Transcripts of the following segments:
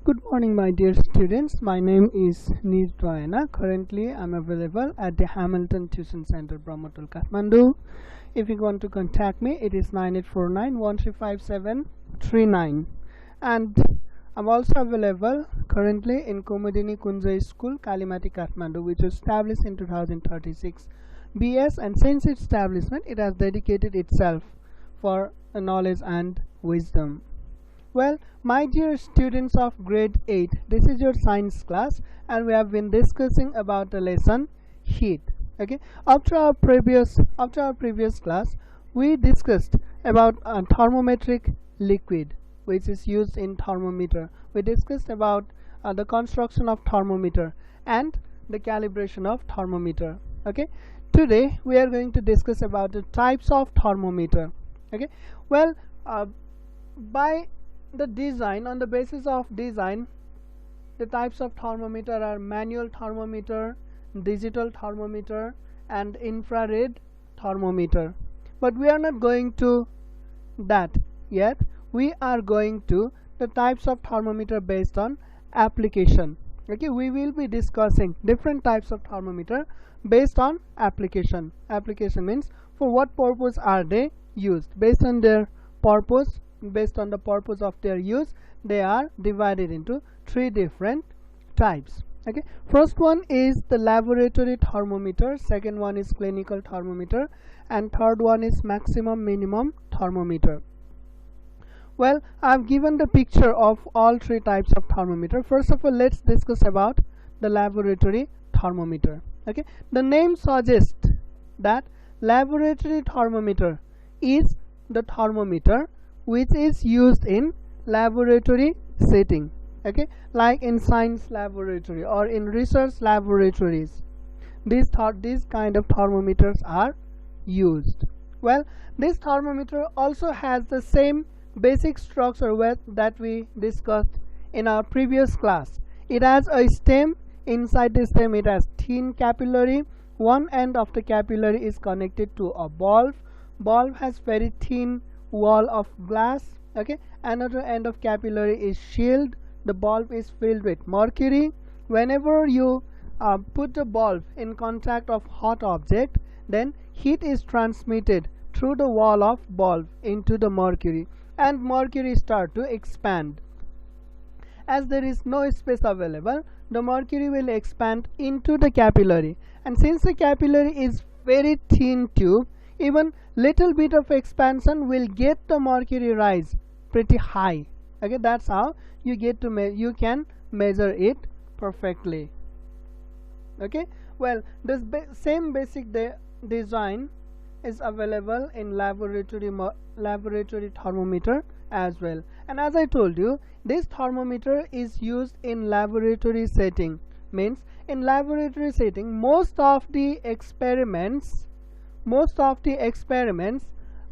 Good morning, my dear students. My name is Nirvana. Currently, I am available at the Hamilton Tuition Center, Brahmatul, Kathmandu. If you want to contact me, it is 9849-135739. And I'm also available currently in Kumudini Kunjai School, Kalimati, Kathmandu, which was established in 2036 BS. And since its establishment, it has dedicated itself for knowledge and wisdom. Well, my dear students of grade 8, this is your science class and we have been discussing about the lesson heat. Okay, after our previous class, we discussed about a thermometric liquid which is used in thermometer. We discussed about the construction of thermometer and the calibration of thermometer. Okay, today we are going to discuss about the types of thermometer. Okay, well, by the design, on the basis of design, the types of thermometer are manual thermometer, digital thermometer and infrared thermometer. But we are not going to that yet. We are going to the types of thermometer based on application. Okay, we will be discussing different types of thermometer based on application. Application means for what purpose are they used. Based on their purpose, based on the purpose of their use, they are divided into three different types. Okay, first one is the laboratory thermometer, second one is clinical thermometer, and third one is maximum minimum thermometer. Well, I have given the picture of all three types of thermometer. First of all, let's discuss about the laboratory thermometer. Okay, the name suggests that laboratory thermometer is the thermometer which is used in laboratory setting. Okay, like in science laboratory or in research laboratories, these kind of thermometers are used. Well, this thermometer also has the same basic structure that we discussed in our previous class. It has a stem. Inside the stem it has thin capillary. One end of the capillary is connected to a bulb. Bulb has very thin wall of glass. Okay, another end of capillary is shield. The bulb is filled with mercury. Whenever you put the bulb in contact of hot object, then heat is transmitted through the wall of bulb into the mercury and mercury start to expand. As there is no space available, the mercury will expand into the capillary, and since the capillary is very thin tube, even little bit of expansion will get the mercury rise pretty high. Okay, that's how you get to you can measure it perfectly. Okay, well, this same basic design is available in laboratory thermometer as well. And as I told you, this thermometer is used in laboratory setting. Means in laboratory setting, most of the experiments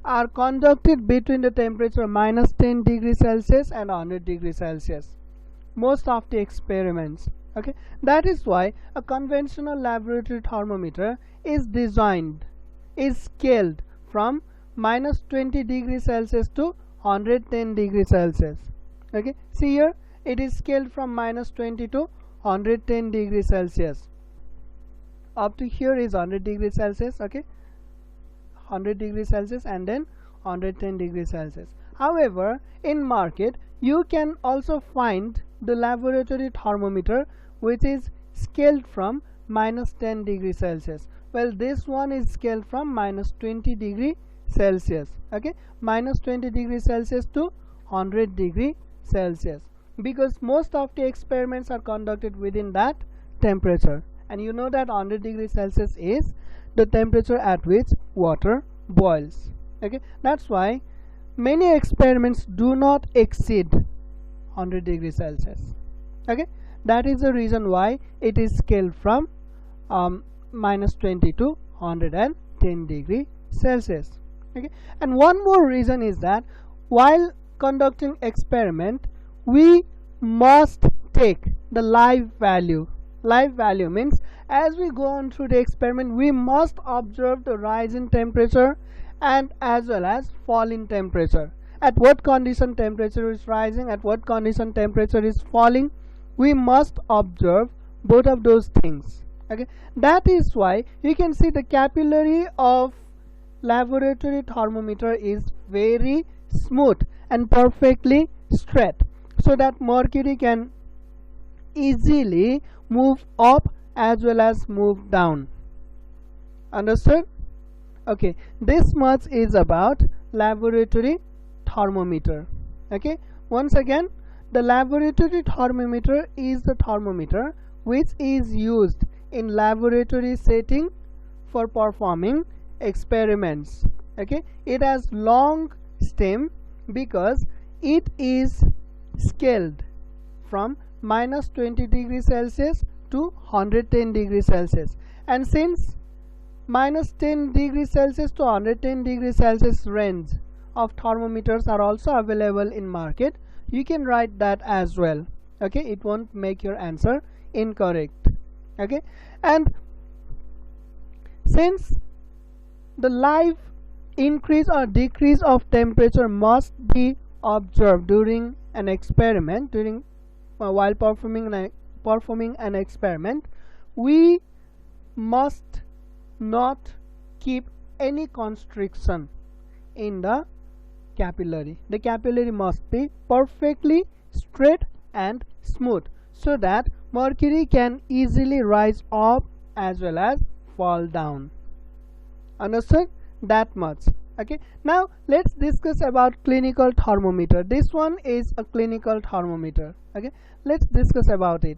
are conducted between the temperature -10 degrees Celsius and 100 degrees Celsius. Most of the experiments. Okay, that is why a conventional laboratory thermometer is scaled from -20 degrees Celsius to 110 degrees Celsius. Okay, see here, it is scaled from -20 to 110 degrees Celsius. Up to here is 100 degrees Celsius. Okay, 100 degrees Celsius and then 110 degrees Celsius. However, in market you can also find the laboratory thermometer which is scaled from -10 degrees Celsius. Well, this one is scaled from -20 degrees Celsius. Okay, -20 degrees Celsius to 100 degrees Celsius, because most of the experiments are conducted within that temperature, and you know that 100 degrees Celsius is the temperature at which water boils. Okay, that's why many experiments do not exceed 100 degrees Celsius. Okay, that is the reason why it is scaled from -20 to 110 degrees Celsius. Okay, and one more reason is that while conducting experiment, we must take the live value. Live value means as we go on through the experiment, we must observe the rise in temperature and as well as fall in temperature. at what condition temperature is rising, at what condition temperature is falling. We must observe both of those things. Okay, that is why you can see the capillary of laboratory thermometer is very smooth and perfectly straight, so that mercury can easily move up as well as move down. Understood? Okay, this much is about laboratory thermometer. Okay, once again, the laboratory thermometer is the thermometer which is used in laboratory setting for performing experiments. Okay, it has long stem because it is scaled from -20 degrees Celsius to 110 degrees Celsius, and since -10 degrees Celsius to 110 degrees Celsius range of thermometers are also available in market, you can write that as well. Okay, it won't make your answer incorrect. Okay, and since the live increase or decrease of temperature must be observed during an experiment, while performing an experiment, we must not keep any constriction in the capillary. The capillary must be perfectly straight and smooth, so that mercury can easily rise up as well as fall down. Understood? That much. Okay, now let's discuss about clinical thermometer. This one is a clinical thermometer. Okay, let's discuss about it.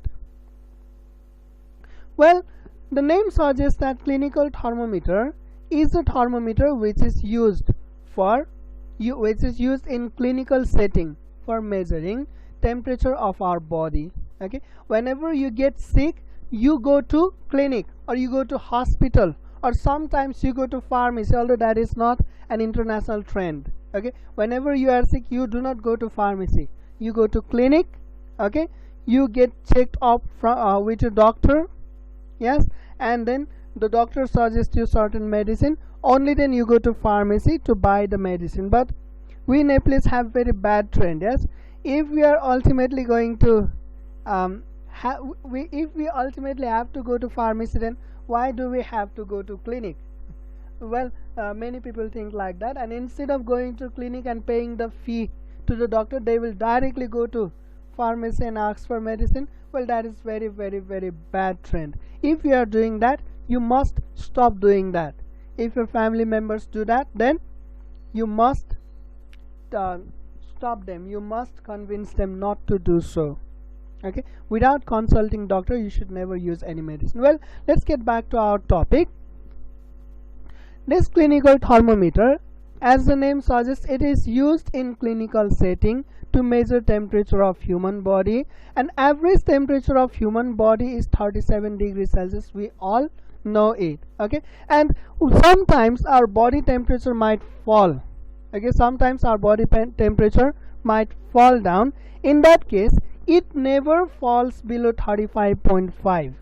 Well, the name suggests that clinical thermometer is a thermometer which is used in clinical setting for measuring temperature of our body. Okay, whenever you get sick, you go to clinic or you go to hospital, or sometimes you go to pharmacy, although that is not an international trend. Okay, whenever you are sick, you do not go to pharmacy, you go to clinic. Okay, you get checked up from with a doctor. Yes, and then the doctor suggests you certain medicine, only then you go to pharmacy to buy the medicine. But we Nepalese have very bad trend. Yes, if we are ultimately going to if we ultimately have to go to pharmacy, then why do we have to go to clinic? Well, many people think like that, and instead of going to clinic and paying the fee to the doctor, they will directly go to pharmacy and ask for medicine. Well, that is very bad trend. If you are doing that, you must stop doing that. If your family members do that, then you must stop them. You must convince them not to do so. Okay, without consulting doctor, you should never use any medicine. Well, let's get back to our topic. This clinical thermometer, as the name suggests, it is used in clinical setting to measure temperature of human body. An average temperature of human body is 37 degrees Celsius. We all know it. Okay, and sometimes our body temperature might fall. Okay, sometimes our body temperature might fall down. In that case, it never falls below 35.5.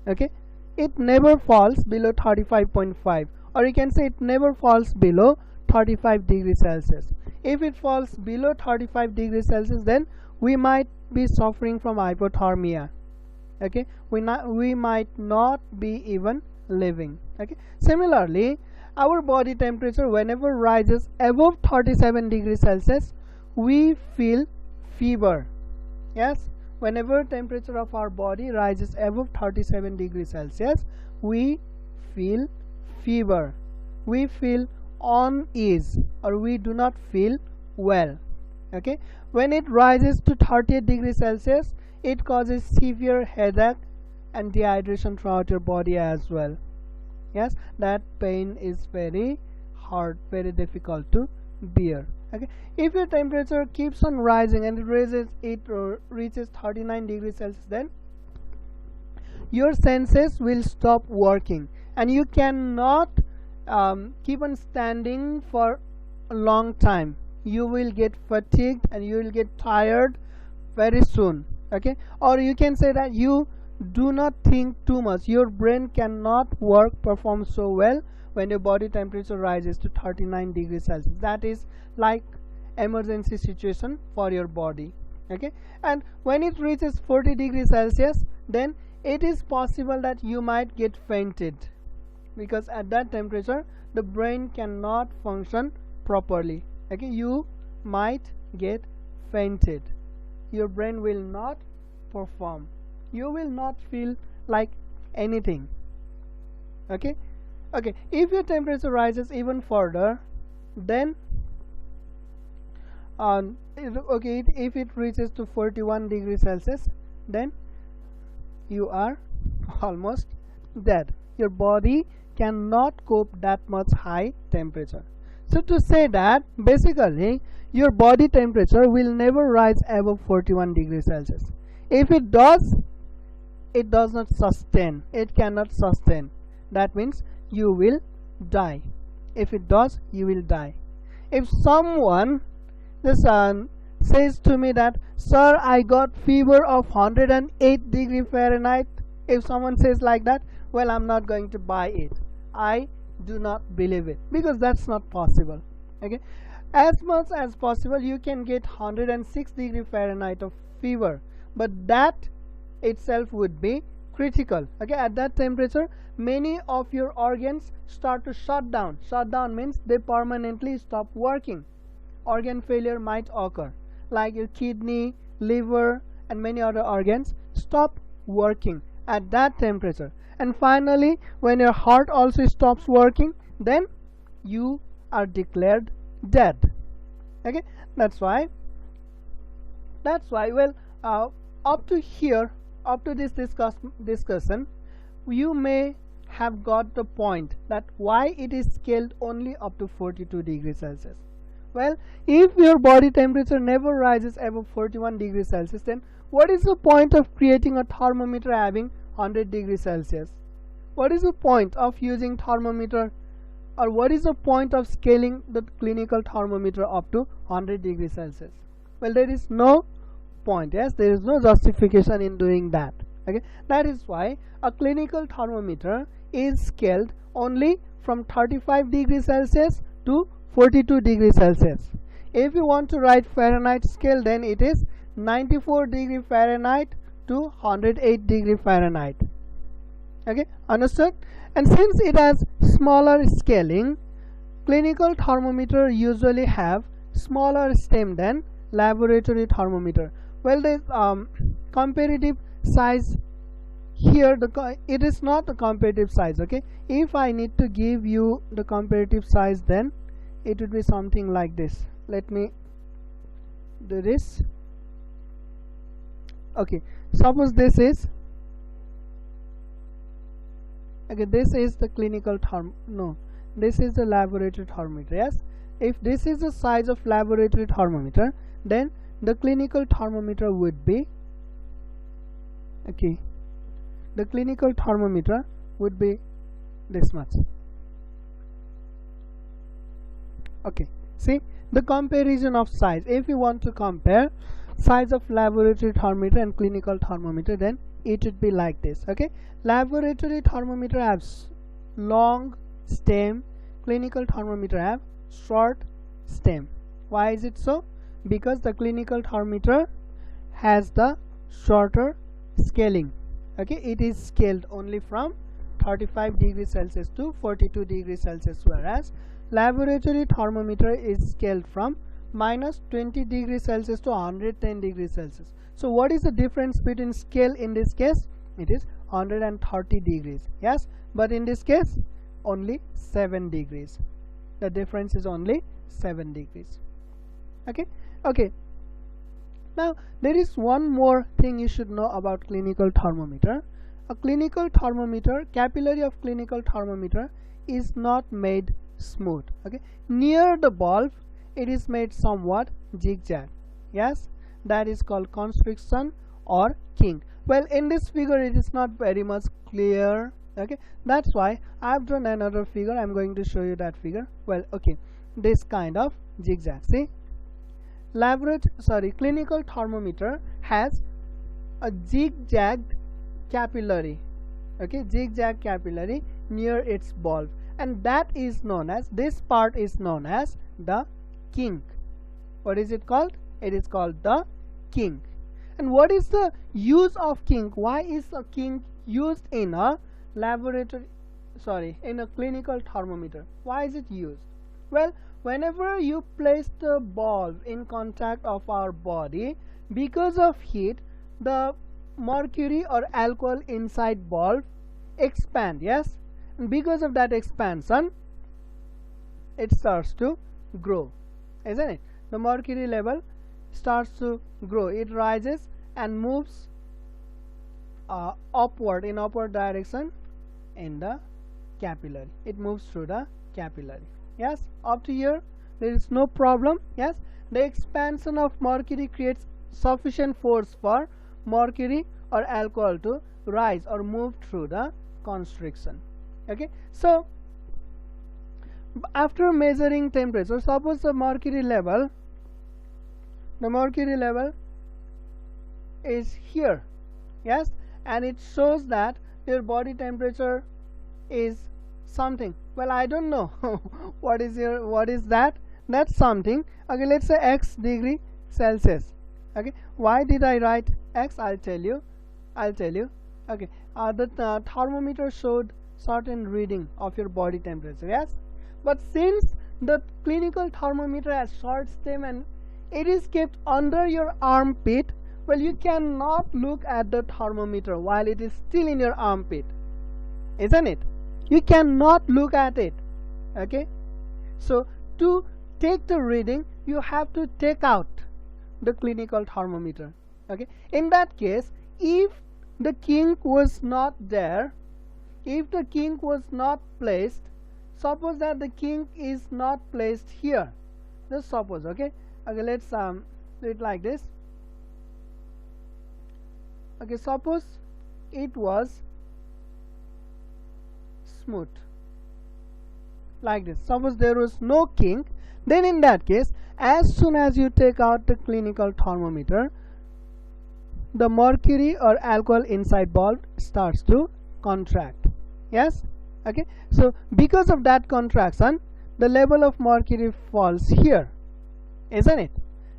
Okay, it never falls below 35.5, or you can say it never falls below 35 degrees Celsius. If it falls below 35 degrees Celsius, then we might be suffering from hypothermia. Okay, we might not be even living. Okay, similarly, our body temperature whenever rises above 37 degrees Celsius, we feel fever. Yes, whenever temperature of our body rises above 37 degrees Celsius, we feel fever, we feel unease, or we do not feel well. Okay, when it rises to 38 degrees Celsius, it causes severe headache and dehydration throughout your body as well. Yes, that pain is very hard, very difficult to bear. Okay, if your temperature keeps on rising and it reaches 39 degrees Celsius, then your senses will stop working, and you cannot keep on standing for a long time. You will get fatigued and you will get tired very soon. Okay, or you can say that you do not think too much. Your brain cannot perform so well when your body temperature rises to 39 degrees Celsius. That is like emergency situation for your body. Okay, and when it reaches 40 degrees Celsius, then it is possible that you might get fainted, because at that temperature the brain cannot function properly. Okay, you might get fainted. Your brain will not perform. You will not feel like anything. Okay, if your temperature rises even further, then if it reaches to 41 degrees Celsius, then you are almost dead. Your body cannot cope that much high temperature. So to say that basically your body temperature will never rise above 41 degrees Celsius. If it does, it does not sustain. It cannot sustain. That means you will die. If it does, you will die. If someone says to me that, sir, I got fever of 108 degree Fahrenheit, if someone says like that, well, I'm not going to buy it. I do not believe it, because that's not possible. Okay, as much as possible you can get 106 degree Fahrenheit of fever, but that itself would be critical. Okay, at that temperature many of your organs start to shut down. Shut down means they permanently stop working. Organ failure might occur, like your kidney, liver, and many other organs stop working at that temperature. And finally, when your heart also stops working, then you are declared dead. Okay, that's why well, up to here, up to this discussion, you may have got the point that why it is scaled only up to 42 degrees Celsius. Well, if your body temperature never rises above 41 degrees Celsius, then what is the point of creating a thermometer having 100 degrees Celsius? What is the point of using thermometer, or what is the point of scaling the clinical thermometer up to 100 degrees Celsius? Well, there is no point. Yes, there is no justification in doing that. Okay, that is why a clinical thermometer is scaled only from 35 degrees Celsius to 42 degrees Celsius. If you want to write Fahrenheit scale, then it is 94 degree Fahrenheit to 108 degree Fahrenheit. Okay, understood? And since it has smaller scaling, clinical thermometer usually have smaller stem than laboratory thermometer. Well, the comparative size here, it is not a comparative size. Okay, if I need to give you the comparative size, then it would be something like this. Let me do this. Okay, suppose this is this is the clinical this is the laboratory thermometer. Yes, if this is the size of laboratory thermometer, then the clinical thermometer would be the clinical thermometer would be this much. Okay, see the comparison of size. If you want to compare size of laboratory thermometer and clinical thermometer, then it would be like this. Okay, laboratory thermometer has long stem, clinical thermometer have short stem. Why is it so? Because the clinical thermometer has the shorter scaling. Okay, it is scaled only from 35 degrees Celsius to 42 degrees Celsius, whereas laboratory thermometer is scaled from minus 20 degrees Celsius to 110 degrees Celsius. So what is the difference between scale in this case? It is 130 degrees. Yes, but in this case only 7 degrees. The difference is only 7 degrees. Okay, now there is one more thing you should know about clinical thermometer. A clinical thermometer, capillary of clinical thermometer is not made smooth. Okay, near the bulb it is made somewhat zigzag. Yes, that is called constriction or kink. Well, in this figure it is not very much clear. Okay, that's why I have drawn another figure. I'm going to show you that figure. Well, okay, this kind of zigzag. See, clinical thermometer has a zigzag capillary. Okay, zigzag capillary near its bulb, and that is known as, this part is known as the kink. What is it called? It is called the kink. And what is the use of kink? Why is a kink used in a laboratory, in a clinical thermometer? Why is it used? Well, whenever you place the bulb in contact of our body, because of heat, the mercury or alcohol inside bulb expand, yes, and because of that expansion, it starts to grow, isn't it? The mercury level starts to grow. It rises and moves upward, in upward direction in the capillary. It moves through the capillary. Yes, up to here there is no problem. Yes, the expansion of mercury creates sufficient force for mercury or alcohol to rise or move through the constriction. Okay, so after measuring temperature, suppose the mercury level is here, yes, and it shows that your body temperature is something. Well, I don't know what is that. That's something. Okay, let's say x degree Celsius. Okay, why did I write x? I'll tell you. Okay, the thermometer showed certain reading of your body temperature, yes, but since the clinical thermometer has short stem and it is kept under your armpit, well, you cannot look at the thermometer while it is still in your armpit, isn't it? You cannot look at it. Okay, so to take the reading, you have to take out the clinical thermometer. Okay, in that case, if the kink was not there, if the kink was not placed, suppose that the kink is not placed here, just suppose. Okay, let's do it like this. Okay, suppose it was smooth like this, suppose there was no kink, then in that case, as soon as you take out the clinical thermometer, the mercury or alcohol inside bulb starts to contract. Yes, okay, so because of that contraction, the level of mercury falls here, isn't it?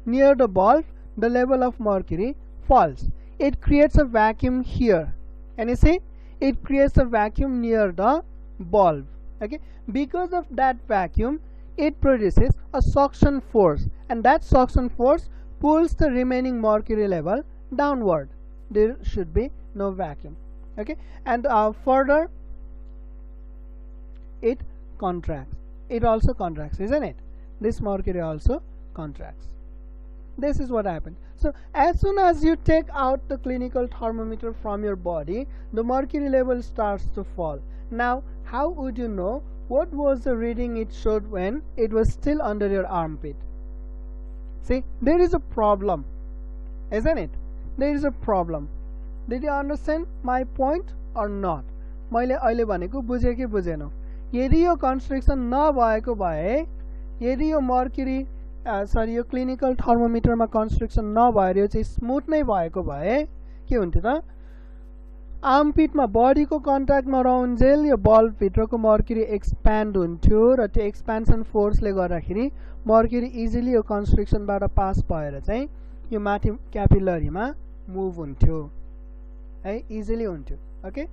Near the bulb, the level of mercury falls. It creates a vacuum here, and you see, it creates a vacuum near the bulb. Okay, because of that vacuum, it produces a suction force, and that suction force pulls the remaining mercury level downward. There should be no vacuum. Okay, and further it contracts. It also contracts, isn't it? This mercury also contracts. This is what happened. So as soon as you take out the clinical thermometer from your body, the mercury level starts to fall. Now, how would you know what was the reading it showed when it was still under your armpit? See, there is a problem, isn't it? There is a problem. Did you understand my point or not? मैले अहिले भनेको बुझे कि बुझेन? यदि यो construction नभएको भए, यदि यो मर्क्युरी यो क्लिनिकल थर्मोमिटरमा कन्स्ट्रक्सन नभएर यो चाहिँ स्मुथ नै भएको भए के हुन्थ्यो त? आर्मपिटमा बडीको कन्ट्याक्टमा रहउन्जेल यो बल्ब भित्रको मर्क्युरी एक्सप्यान्ड हुन्थ्यो र त्यो एक्सप्यान्सन फोर्सले गर्दाखेरि मर्क्युरी इजिली यो कन्स्ट्रक्सनबाट पास भएर चाहिँ यो माथि क्यापिलरीमा मुभ हुन्थ्यो है, इजिली हुन्थ्यो. ओके,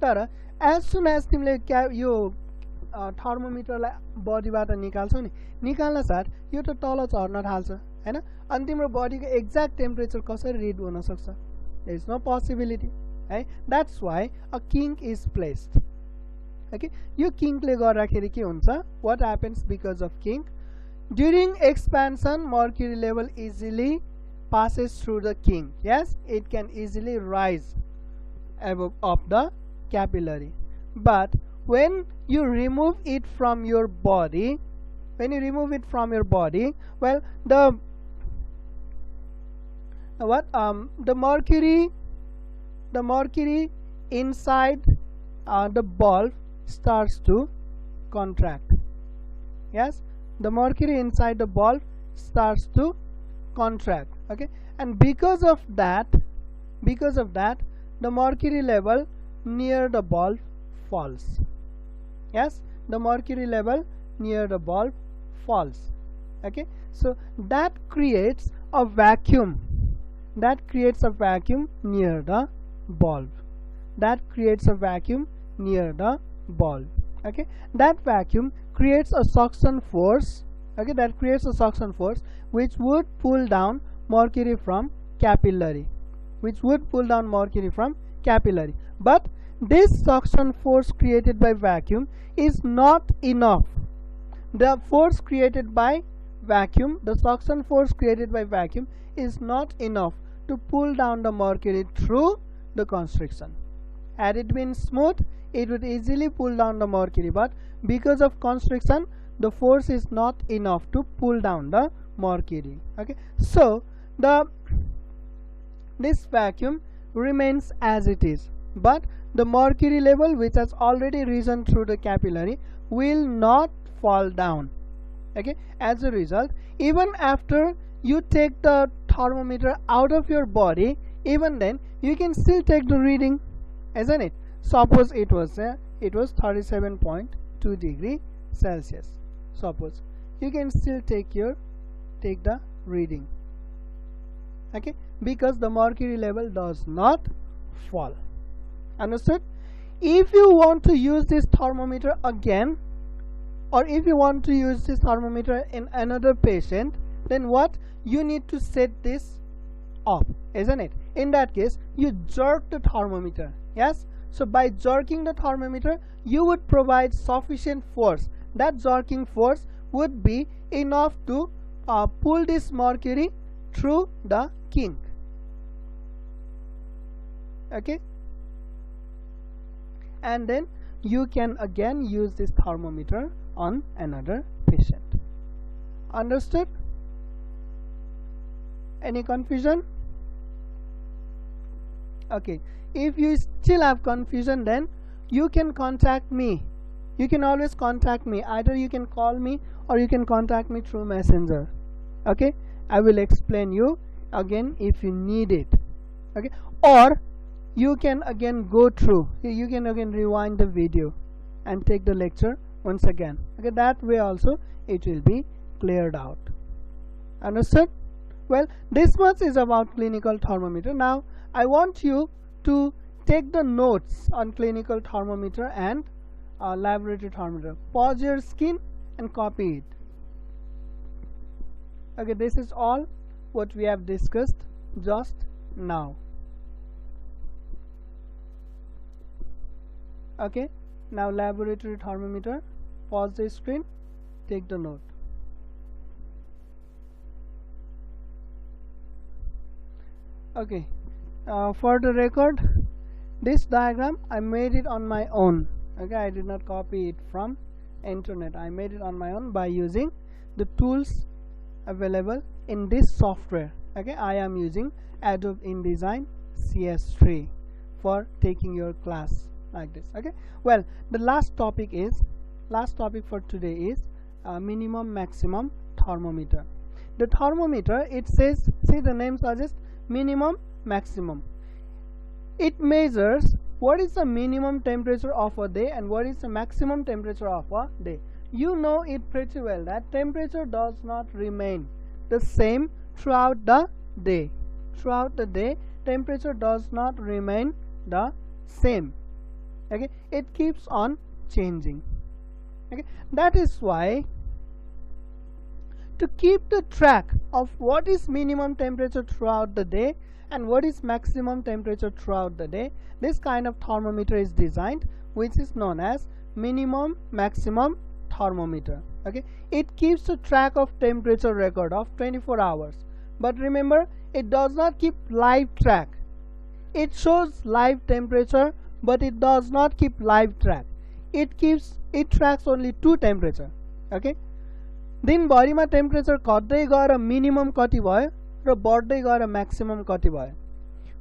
तर एज सुन एज तिमीले यो थर्मोमिटरलाई बडीबाट निकाल्छौ नि, निकाल्न साथ यो त तल झर्न थाल्छ हैन, अनि तिम्रो बडीको एक्ज्याक्ट टेम्परेचर कसरी रिड हुन सक्छ? देयर इज नो पोसिबिलिटी है. That's why a kink is placed. Okay, यो किङ्कले गर्दाखेरि के हुन्छ? What happens because of kink? During expansion mercury level easily passes through the kink. Yes, it can easily rise above of the capillary. But when you remove it from your body, well, the mercury inside the bulb starts to contract. Yes, the mercury inside the bulb starts to contract. Okay, and because of that the mercury level near the bulb falls. Yes, the mercury level near the bulb falls. Okay, So that creates a vacuum. That creates a vacuum near the bulb. That creates a vacuum near the bulb. Okay, that vacuum creates a suction force. Okay, that creates a suction force which would pull down mercury from capillary, but this suction force created by vacuum is not enough. The force created by vacuum, the suction force created by vacuum, is not enough to pull down the mercury through the constriction. Had it been smooth, it would easily pull down the mercury, but because of constriction, the force is not enough to pull down the mercury. Okay, so this vacuum remains as it is, but the mercury level, which has already risen through the capillary, will not fall down. Okay, as a result, even after you take the thermometer out of your body, even then you can still take the reading, isn't it? Suppose it was 37.2 degree Celsius. Suppose you can still take the reading. Okay, because the mercury level does not fall. Understood? If you want to use this thermometer again, or if you want to use this thermometer in another patient, then what? You need to set this up, isn't it? In that case, you jerk the thermometer. Yes, so by jerking the thermometer, you would provide sufficient force. That jerking force would be enough to pull this mercury through the kink. Okay, and then you can again use this thermometer on another patient. Understood? Any confusion? Okay, if you still have confusion, then you can contact me. You can always contact me. Either you can call me or you can contact me through messenger. Okay, I will explain you again if you need it. Okay, or you can again go through, you can again rewind the video and take the lecture once again. Okay, that way also it will be cleared out. Understood? Well, this much is about clinical thermometer. Now I want you to take the notes on clinical thermometer and laboratory thermometer. Pause your screen and copy it. Okay, this is all what we have discussed just now. Okay, now laboratory thermometer. Pause the screen, take the note. Okay, for the record, this diagram I made it on my own. Okay, I did not copy it from internet. I made it on my own by using the tools available in this software. Okay, I am using Adobe InDesign CS3 for taking your class like this. Okay, well, the last topic for today is minimum maximum thermometer. The thermometer, it says, see the name suggests minimum maximum. It measures what is the minimum temperature of a day and what is the maximum temperature of a day. You know it pretty well that temperature does not remain the same throughout the day. Throughout the day, temperature does not remain the same. Okay, it keeps on changing. Okay, that is why to keep the track of what is minimum temperature throughout the day and what is maximum temperature throughout the day, this kind of thermometer is designed, which is known as minimum maximum thermometer. Okay, it keeps a track of temperature record of 24 hours, but remember, it does not keep live track. It shows live temperature, but it does not keep live track. It tracks only two temperature. Okay, दिन भरिमा temperature घट्दै गएर minimum कति भयो र बढ्दै गएर maximum कति भयो.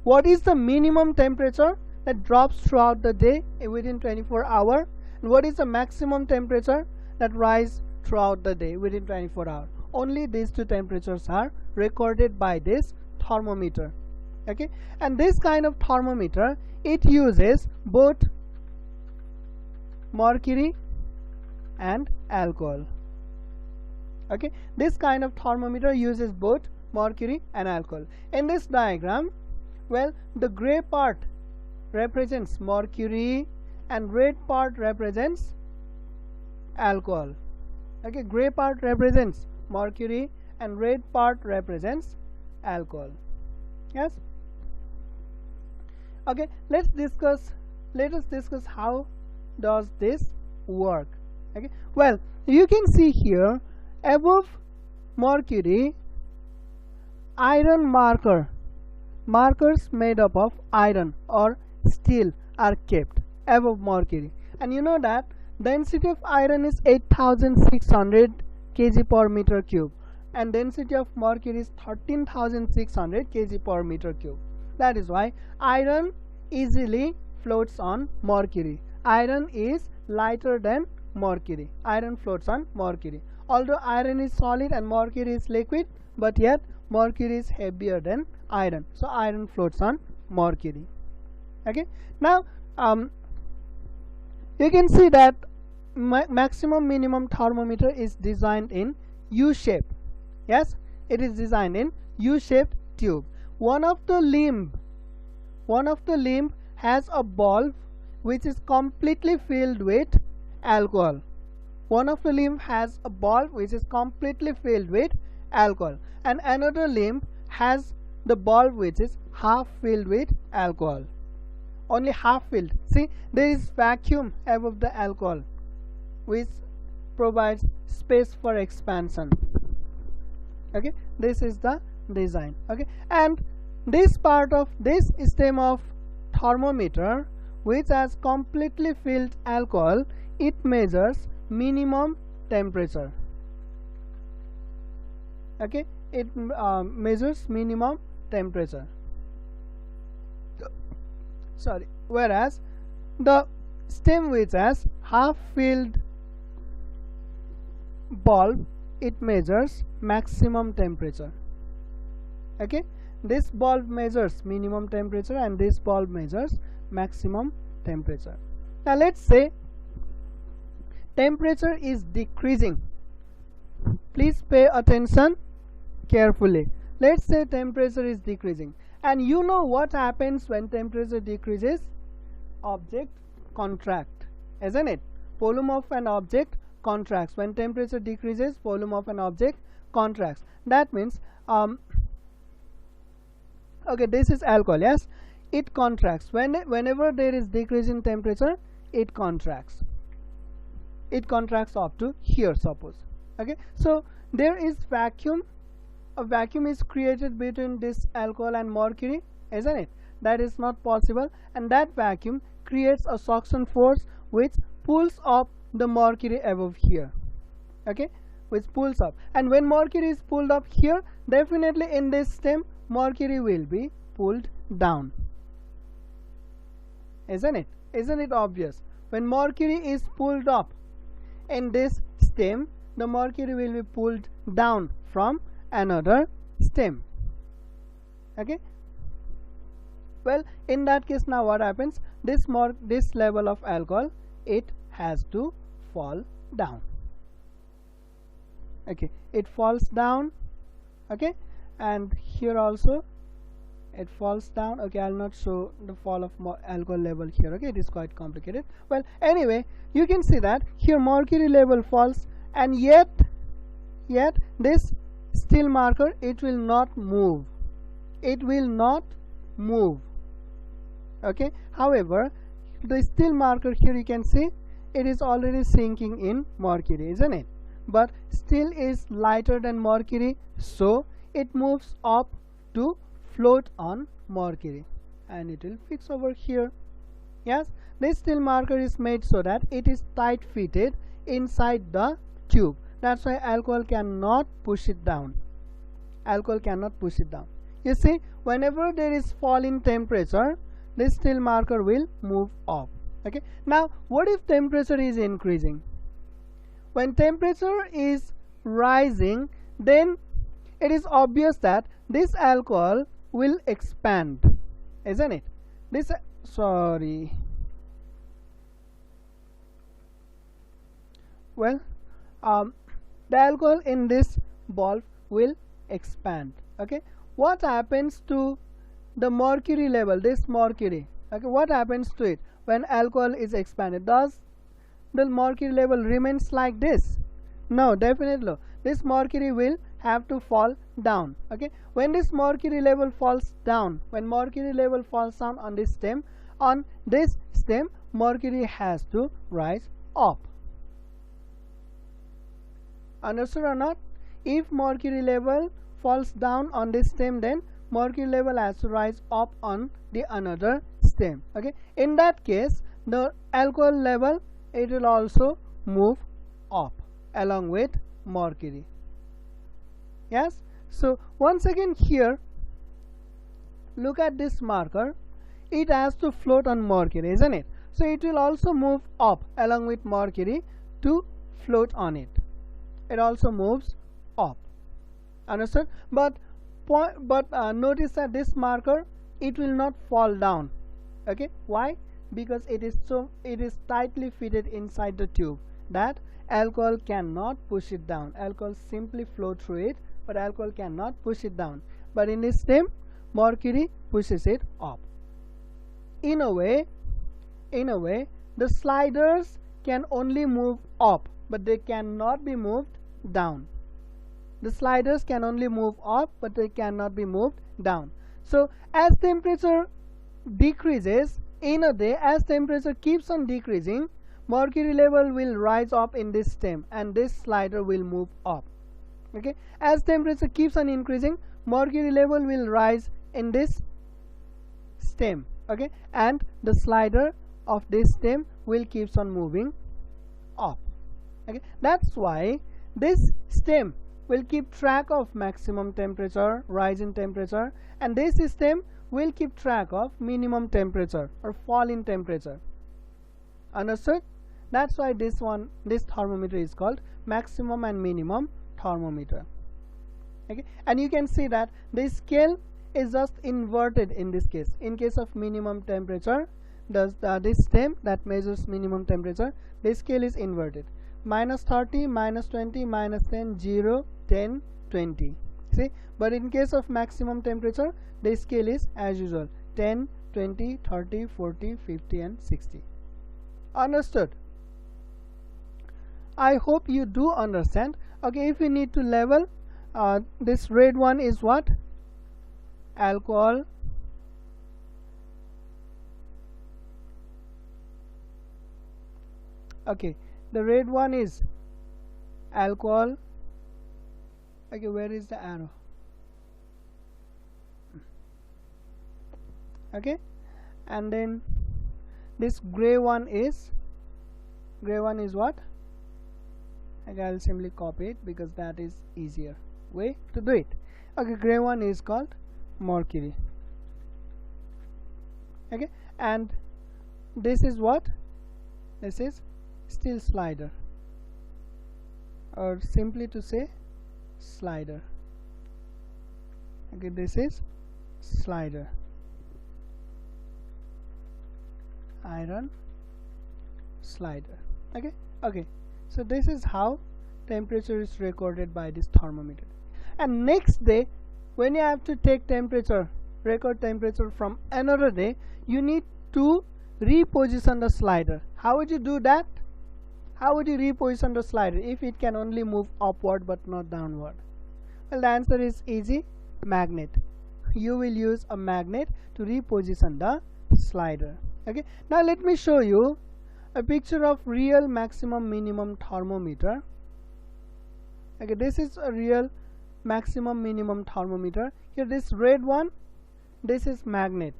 What is the minimum temperature that drops throughout the day within 24 hours, and what is the maximum temperature that rises throughout the day within 24 hours? Only these two temperatures are recorded by this thermometer. Okay, and this kind of thermometer, it uses both mercury and alcohol. Okay, this kind of thermometer uses both mercury and alcohol. In this diagram, well, the gray part represents mercury and red part represents alcohol. Okay, gray part represents mercury and red part represents alcohol. Yes. Okay, let us discuss how does this work. Okay, well, you can see here above mercury iron markers made up of iron or steel are kept above mercury, and you know that density of iron is 8600 kg per meter cube and density of mercury is 13600 kg per meter cube. That is why iron easily floats on mercury. Iron is lighter than mercury. Iron floats on mercury. Although iron is solid and mercury is liquid, but yet mercury is heavier than iron. So iron floats on mercury. Okay. Now you can see that maximum minimum thermometer is designed in U shape. Yes, it is designed in U-shaped tube. One of the limb has a bulb which is completely filled with alcohol. One of the limb has a bulb which is completely filled with alcohol, and another limb has the bulb which is half filled with alcohol. Only half filled. See, there is vacuum above the alcohol which provides space for expansion. Okay, this is the design. Okay, and this part of this stem of thermometer which has completely filled alcohol, it measures minimum temperature. Okay, it measures minimum temperature. Sorry, whereas the stem which has half filled bulb, it measures maximum temperature. Okay, this bulb measures minimum temperature and this bulb measures maximum temperature. Now let's say temperature is decreasing. Please pay attention carefully. Let's say temperature is decreasing, and you know what happens when temperature decreases? Object contract, isn't it? Volume of an object contracts. When temperature decreases, volume of an object contracts. That means okay, this is alcohol. Yes, it contracts. Whenever there is decrease in temperature, it contracts. It contracts up to here, suppose. Okay, so there is vacuum. A vacuum is created between this alcohol and mercury, isn't it? That is not possible, and that vacuum creates a suction force which pulls up the mercury above here. Okay, which pulls up, and when mercury is pulled up here, definitely in this stem mercury will be pulled down, isn't it? Isn't it obvious? When mercury is pulled up in this stem, the mercury will be pulled down from another stem. Okay, well, in that case, now what happens? This level of alcohol, it has to fall down. Okay, it falls down. Okay, and here also it falls down. Okay, I'll not show the fall of alcohol level here. Okay, it is quite complicated. Well, anyway, you can see that here mercury level falls, and yet this steel marker, it will not move. It will not move. Okay, however, the steel marker here, you can see it is already sinking in mercury, isn't it? But steel is lighter than mercury, so it moves up to float on mercury, and it will fix over here. Yes, this steel marker is made so that it is tight fitted inside the tube. That's why alcohol cannot push it down. Alcohol cannot push it down. You see, whenever there is fall in temperature, this steel marker will move up. Okay, now what if temperature is increasing? When temperature is rising, then it is obvious that this alcohol will expand, isn't it? This the alcohol in this bulb will expand. Okay, what happens to the mercury level, this mercury? Okay, what happens to it when alcohol is expanded? Does the mercury level remains like this? No, definitely no. This mercury will have to fall down. Okay, when this mercury level falls down, when mercury level falls down on this stem, mercury has to rise up. Understood or not? If mercury level falls down on this stem, then mercury level has to rise up on the another stem. Okay, in that case the alcohol level, it will also move up along with mercury. Yes, so once again here, look at this marker, it has to float on mercury, isn't it? So it will also move up along with mercury to float on it. It also moves up. Understood? But notice that this marker, it will not fall down. Okay, why? Because it is tightly fitted inside the tube, that alcohol cannot push it down. Alcohol simply flow through it, but alcohol cannot push it down. But in this stem, mercury pushes it up. In a way, the sliders can only move up, but they cannot be moved down. The sliders can only move up, but they cannot be moved down. So as temperature decreases in a day, as temperature keeps on decreasing, mercury level will rise up in this stem and this slider will move up. Okay, as temperature keeps on increasing, mercury level will rise in this stem. Okay, and the slider of this stem will keeps on moving up. Okay, that's why this stem will keep track of maximum temperature, rise in temperature, and this stem will keep track of minimum temperature or fall in temperature. Understood? That's why this thermometer is called maximum and minimum thermometer. Okay, and you can see that the scale is just inverted in this case. In case of minimum temperature, this stem that measures minimum temperature, the scale is inverted. -30, -20, -10, 0, 10, 20. See, but in case of maximum temperature, the scale is as usual: 10, 20, 30, 40, 50 and 60. Understood? I hope you do understand. Okay, if you need to level, this red one is what? Alcohol. Okay, the red one is alcohol. Okay, where is the arrow? Okay, and then this gray one is what? Okay, I'll simply copy it because that is easier way to do it. Okay, gray one is called mercury. Okay, and this is what? This is still slider, or simply to say slider. Okay, this is slider. Iron slider. Okay, so this is how temperature is recorded by this thermometer. And next day, when you have to take temperature, record temperature from another day, you need to reposition the slider. How would you do that? How would you reposition the slider if it can only move upward but not downward? Well, the answer is easy: magnet. You will use a magnet to reposition the slider. Okay, now let me show you a picture of real maximum minimum thermometer. Okay, this is a real maximum minimum thermometer. Here, this red one, this is magnet.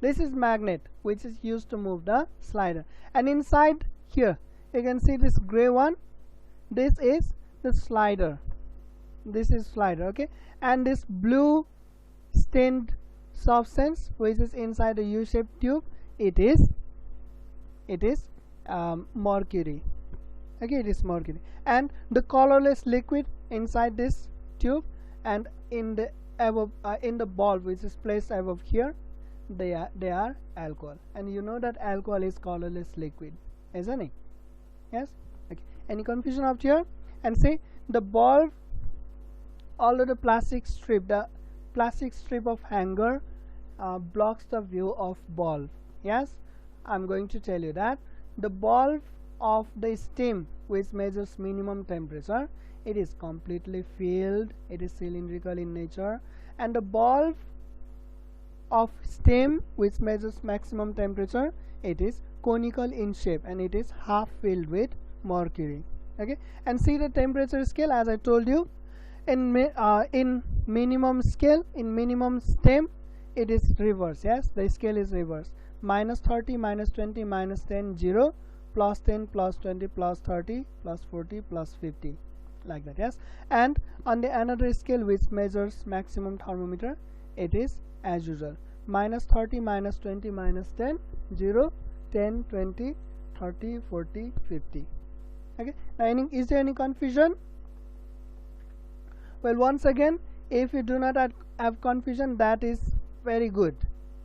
This is magnet which is used to move the slider. And inside here, you can see this gray one. This is the slider. This is slider. Okay, and this blue stained substance which is inside the U-shaped tube, it is mercury. Okay, it is mercury. And the colorless liquid inside this tube and in the above in the bulb which is placed above here, they are alcohol. And you know that alcohol is colorless liquid, isn't it? Yes. Okay, any confusion up here? And see, the bulb, although the plastic strip of hanger blocks the view of bulb. Yes, I'm going to tell you that the bulb of the steam, which measures minimum temperature, it is completely filled, it is cylindrical in nature, and the bulb of steam, which measures maximum temperature, it is conical in shape and it is half filled with mercury. Okay, and see the temperature scale. As I told you, in minimum scale, in minimum steam, it is reverse. Yes, the scale is reverse. -30, -20, -10, 0, +10, +20, +30, +40, +50, like that. Yes, and on the another scale, which measures maximum thermometer, it is as usual: -30, -20, -10, 0, 10, 20, 30, 40, 50. Okay, now is there any confusion? Well, once again, if you do not have confusion, that is very good.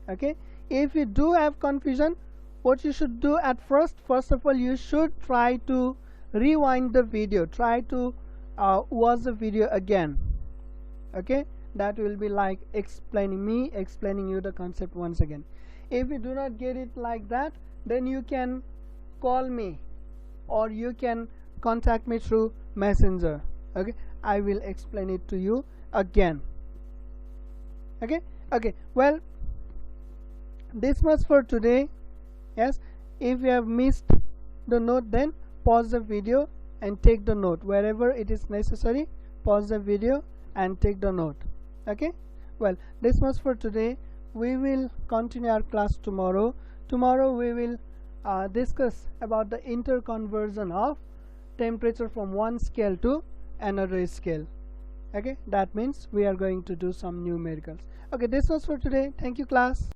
Okay, if you do have confusion, what you should do at first of all, you should try to rewind the video, try to watch the video again. Okay, that will be like explaining you the concept once again. If you do not get it like that, then you can call me or you can contact me through messenger. Okay, I will explain it to you again. Okay, well, this much for today. Yes, if you have missed the note, then pause the video and take the note wherever it is necessary. Pause the video and take the note. Okay, well, this much for today. We will continue our class tomorrow. Tomorrow we will discuss about the interconversion of temperature from one scale to another scale. Okay, that means we are going to do some numericals. Okay, this was for today. Thank you, class.